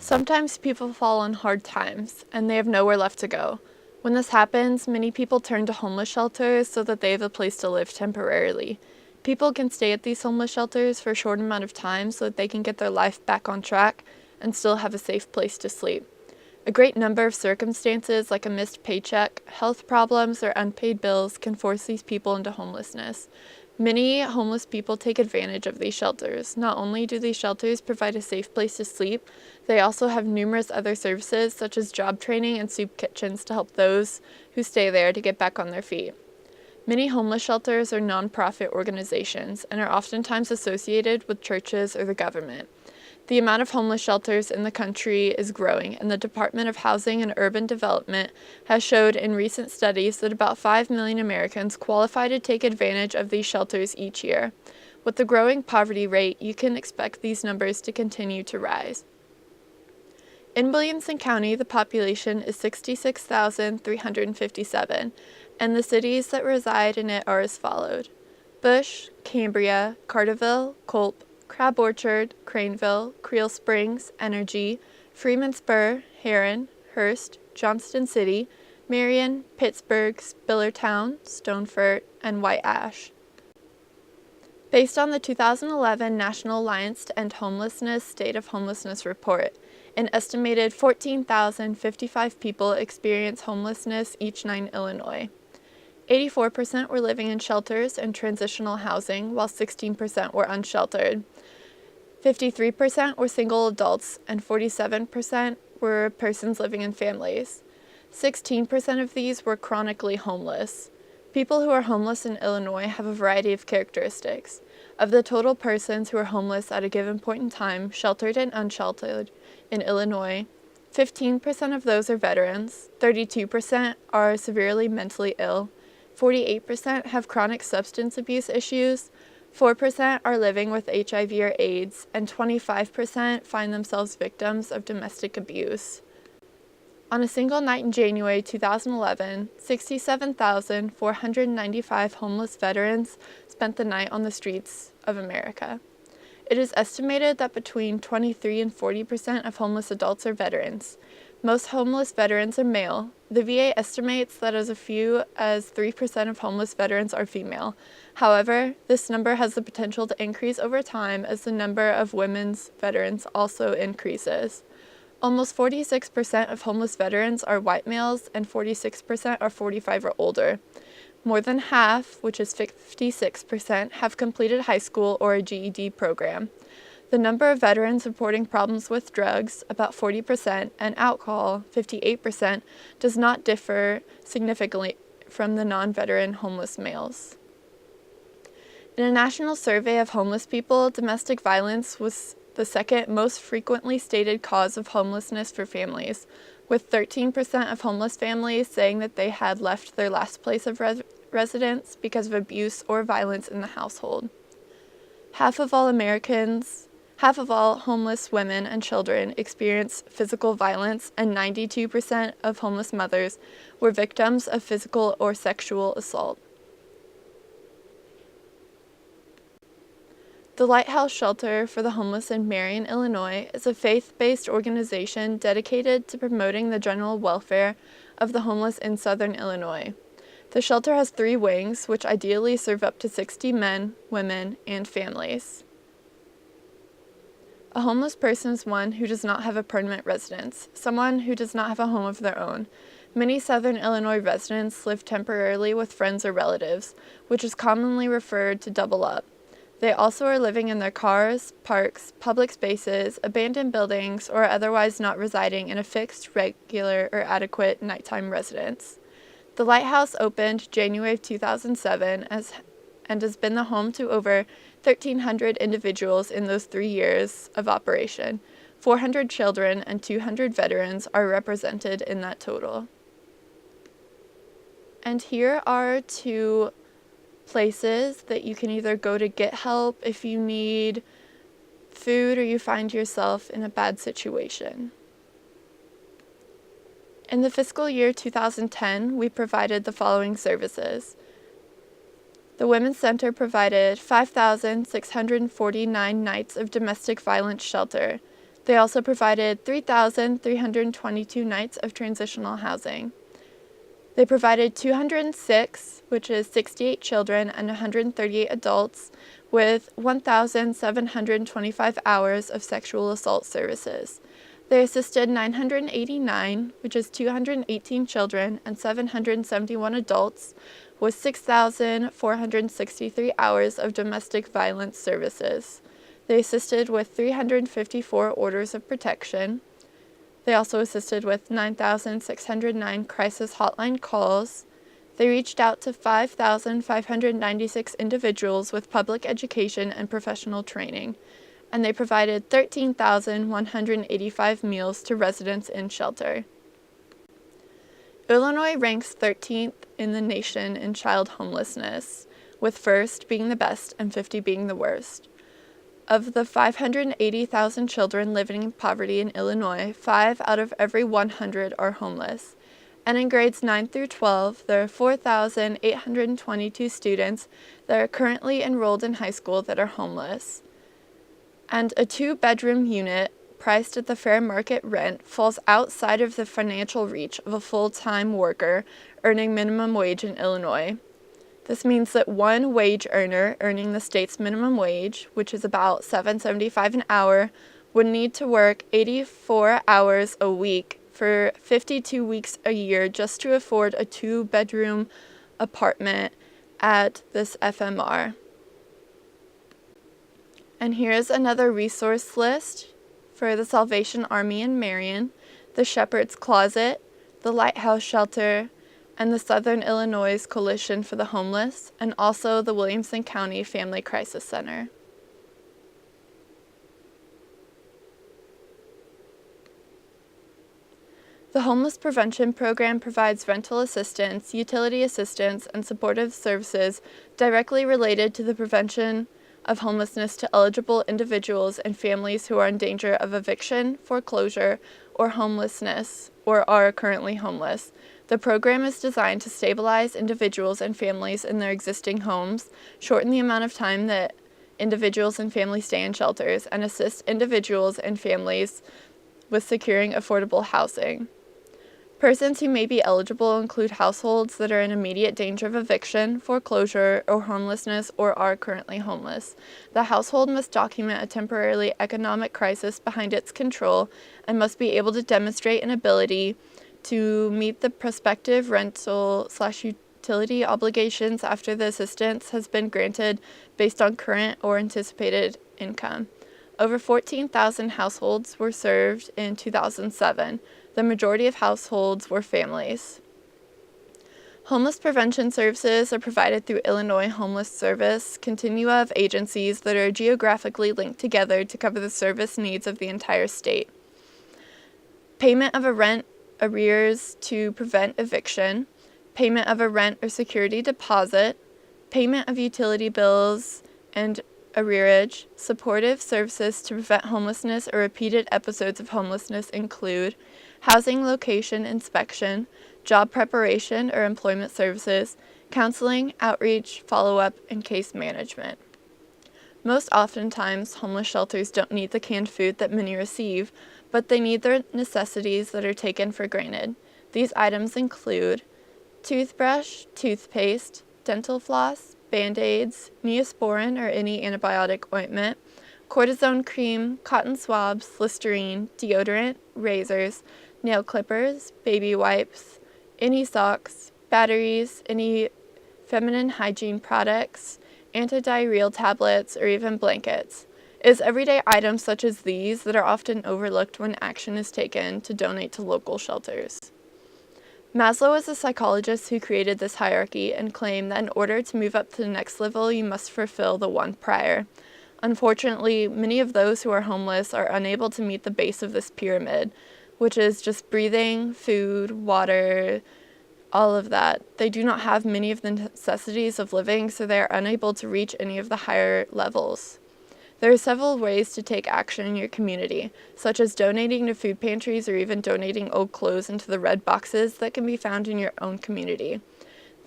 Sometimes people fall on hard times, and they have nowhere left to go. When this happens, many people turn to homeless shelters so that they have a place to live temporarily. People can stay at these homeless shelters for a short amount of time so that they can get their life back on track and still have a safe place to sleep. A great number of circumstances, like a missed paycheck, health problems, or unpaid bills, can force these people into homelessness. Many homeless people take advantage of these shelters. Not only do these shelters provide a safe place to sleep, they also have numerous other services such as job training and soup kitchens to help those who stay there to get back on their feet. Many homeless shelters are nonprofit organizations and are oftentimes associated with churches or the government. The amount of homeless shelters in the country is growing, and the Department of Housing and Urban Development has showed in recent studies that about 5 million Americans qualify to take advantage of these shelters each year. With the growing poverty rate, you can expect these numbers to continue to rise. In Williamson County, the population is 66,357, and the cities that reside in it are as followed: Bush, Cambria, Carterville, Culp, Crab Orchard, Craneville, Creel Springs, Energy, Freeman Spur, Heron, Hearst, Johnston City, Marion, Pittsburgh, Spillertown, Stonefort, and White Ash. Based on the 2011 National Alliance to End Homelessness State of Homelessness Report, an estimated 14,055 people experience homelessness each night in Illinois. 84% were living in shelters and transitional housing, while 16% were unsheltered. 53% were single adults, and 47% were persons living in families. 16% of these were chronically homeless. People who are homeless in Illinois have a variety of characteristics. Of the total persons who are homeless at a given point in time, sheltered and unsheltered, in Illinois, 15% of those are veterans, 32% are severely mentally ill, 48% have chronic substance abuse issues, 4% are living with HIV or AIDS, and 25% find themselves victims of domestic abuse. On a single night in January 2011, 67,495 homeless veterans spent the night on the streets of America. It is estimated that between 23 and 40% of homeless adults are veterans. Most homeless veterans are male. The VA estimates that as few as 3% of homeless veterans are female. However, this number has the potential to increase over time as the number of women's veterans also increases. Almost 46% of homeless veterans are white males, and 46% are 45 or older. More than half, which is 56%, have completed high school or a GED program. The number of veterans reporting problems with drugs, about 40%, and alcohol, 58%, does not differ significantly from the non-veteran homeless males. In a national survey of homeless people, domestic violence was the second most frequently stated cause of homelessness for families, with 13% of homeless families saying that they had left their last place of residence because of abuse or violence in the household. Half of all homeless women and children experience physical violence, and 92% of homeless mothers were victims of physical or sexual assault. The Lighthouse Shelter for the Homeless in Marion, Illinois, is a faith-based organization dedicated to promoting the general welfare of the homeless in southern Illinois. The shelter has 3 wings, which ideally serve up to 60 men, women, and families. A homeless person is one who does not have a permanent residence, someone who does not have a home of their own. Many southern Illinois residents live temporarily with friends or relatives, which is commonly referred to double up. They also are living in their cars, parks, public spaces, abandoned buildings, or otherwise not residing in a fixed, regular, or adequate nighttime residence. The Lighthouse opened January of 2007 and has been the home to over 1,300 individuals in those 3 years of operation. 400 children and 200 veterans are represented in that total. And here are 2 places that you can either go to get help if you need food or you find yourself in a bad situation. In the fiscal year 2010, we provided the following services. The Women's Center provided 5,649 nights of domestic violence shelter. They also provided 3,322 nights of transitional housing. They provided 206, which is 68 children and 138 adults, with 1,725 hours of sexual assault services. They assisted 989, which is 218 children and 771 adults, with 6,463 hours of domestic violence services. They assisted with 354 orders of protection. They also assisted with 9,609 crisis hotline calls. They reached out to 5,596 individuals with public education and professional training, and they provided 13,185 meals to residents in shelter. Illinois ranks 13th in the nation in child homelessness, with first being the best and 50 being the worst. Of the 580,000 children living in poverty in Illinois, 5 out of every 100 are homeless. And in grades 9 through 12, there are 4,822 students that are currently enrolled in high school that are homeless. And a 2-bedroom unit, priced at the fair market rent, falls outside of the financial reach of a full-time worker earning minimum wage in Illinois. This means that one wage earner earning the state's minimum wage, which is about $7.75 an hour, would need to work 84 hours a week for 52 weeks a year just to afford a 2-bedroom apartment at this FMR. And here's another resource list for the Salvation Army in Marion, the Shepherd's Closet, the Lighthouse Shelter, and the Southern Illinois Coalition for the Homeless, and also the Williamson County Family Crisis Center. The Homeless Prevention Program provides rental assistance, utility assistance, and supportive services directly related to the prevention of homelessness to eligible individuals and families who are in danger of eviction, foreclosure, or homelessness, or are currently homeless. The program is designed to stabilize individuals and families in their existing homes, shorten the amount of time that individuals and families stay in shelters, and assist individuals and families with securing affordable housing. Persons who may be eligible include households that are in immediate danger of eviction, foreclosure, or homelessness, or are currently homeless. The household must document a temporary economic crisis behind its control and must be able to demonstrate an ability to meet the prospective rental/utility obligations after the assistance has been granted based on current or anticipated income. Over 14,000 households were served in 2007. The majority of households were families. Homeless prevention services are provided through Illinois Homeless Service, continua of agencies that are geographically linked together to cover the service needs of the entire state. Payment of a rent arrears to prevent eviction, payment of a rent or security deposit, payment of utility bills and arrearage. Supportive services to prevent homelessness or repeated episodes of homelessness include housing location inspection, job preparation or employment services, counseling, outreach, follow-up, and case management. Most oftentimes, homeless shelters don't need the canned food that many receive, but they need their necessities that are taken for granted. These items include toothbrush, toothpaste, dental floss, Band-Aids, Neosporin or any antibiotic ointment, cortisone cream, cotton swabs, Listerine, deodorant, razors, nail clippers, baby wipes, any socks, batteries, any feminine hygiene products, antidiarrheal tablets, or even blankets. It is everyday items such as these that are often overlooked when action is taken to donate to local shelters. Maslow is a psychologist who created this hierarchy and claimed that in order to move up to the next level, you must fulfill the one prior. Unfortunately, many of those who are homeless are unable to meet the base of this pyramid, which is just breathing, food, water, all of that. They do not have many of the necessities of living, so they are unable to reach any of the higher levels. There are several ways to take action in your community, such as donating to food pantries or even donating old clothes into the red boxes that can be found in your own community.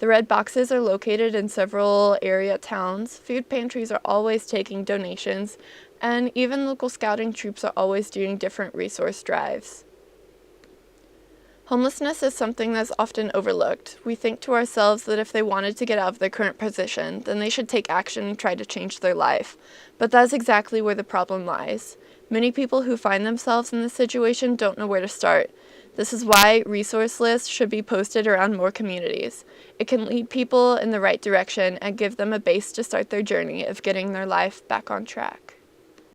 The red boxes are located in several area towns. Food pantries are always taking donations, And even local scouting troops are always doing different resource drives. Homelessness is something that's often overlooked. We think to ourselves that if they wanted to get out of their current position, then they should take action and try to change their life. But that's exactly where the problem lies. Many people who find themselves in this situation don't know where to start. This is why resource lists should be posted around more communities. It can lead people in the right direction and give them a base to start their journey of getting their life back on track.